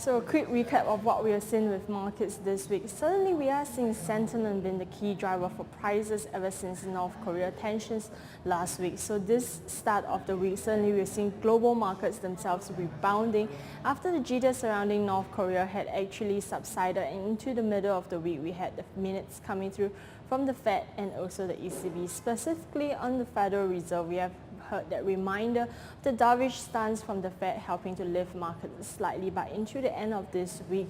So a quick recap of what we are seeing with markets this week. Certainly we are seeing sentiment being the key driver for prices ever since North Korea tensions last week. So this start of the week, certainly we are seeing global markets themselves rebounding after the jitter surrounding North Korea had actually subsided, and into the middle of the week we had the minutes coming through from the Fed and also the ECB. Specifically on the Federal Reserve, we have heard that reminder of the dovish stance from the Fed helping to lift markets slightly, but into the end of this week,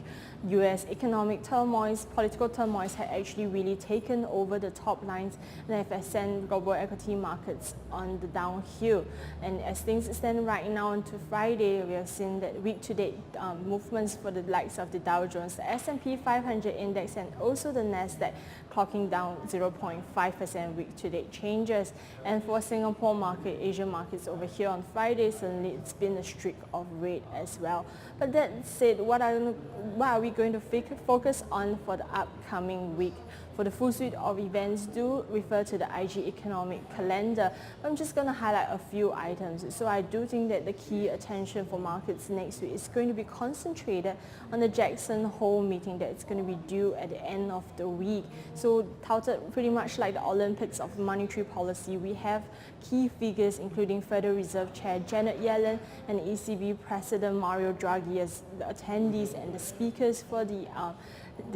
US economic turmoils, political turmoils had actually really taken over the top lines and have sent global equity markets on the downhill. And as things stand right now into Friday, we have seen that week-to-date movements for the likes of the Dow Jones, the S&P 500 index, and also the Nasdaq clocking down 0.5% week-to-date changes. And for Singapore market, Asian markets over here on Friday, certainly it's been a streak of red as well. But that said, what are we going to focus on for the upcoming week? For the full suite of events, do refer to the IG economic calendar. I'm just going to highlight a few items. So I do think that the key attention for markets next week is going to be concentrated on the Jackson Hole meeting that's going to be due at the end of the week. So touted pretty much like the Olympics of monetary policy, we have key figures including Federal Reserve Chair Janet Yellen and ECB President Mario Draghi as the attendees and the speakers for the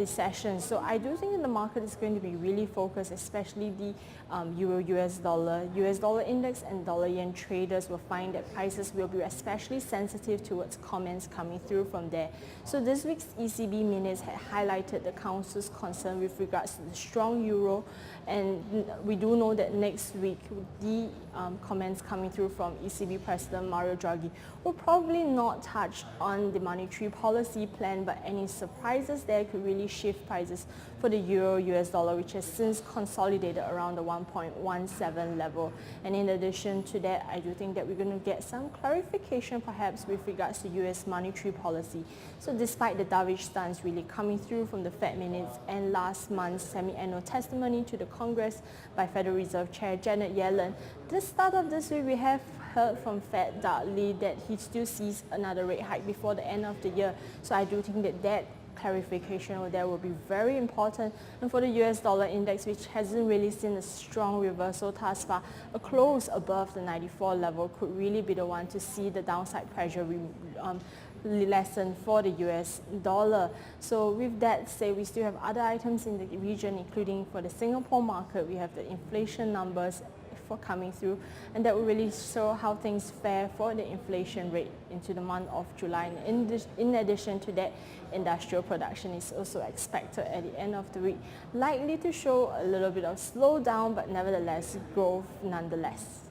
session. So I do think that the market is going to be really focused, especially the Euro-US dollar index and dollar yen traders will find that prices will be especially sensitive towards comments coming through from there. So this week's ECB minutes had highlighted the Council's concern with regards to the strong euro, and we do know that next week the comments coming through from ECB President Mario Draghi will probably not touch on the monetary policy plan, but any surprises there could really shift prices for the Euro-US dollar, which has since consolidated around the 1.17 level. And in addition to that, I do think that we're going to get some clarification perhaps with regards to US monetary policy. So despite the dovish stance really coming through from the Fed minutes and last month's semi-annual testimony to the Congress by Federal Reserve Chair Janet Yellen, the start of this week we have heard from Fed Dudley that he still sees another rate hike before the end of the year. So I do think that clarification over there will be very important. And for the US dollar index, which hasn't really seen a strong reversal thus far, a close above the 94 level could really be the one to see the downside pressure lessen for the US dollar. So with that said, we still have other items in the region, including for the Singapore market, we have the inflation numbers for coming through, and that will really show how things fare for the inflation rate into the month of July. And in addition to that, industrial production is also expected at the end of the week, likely to show a little bit of slowdown, but nevertheless growth nonetheless.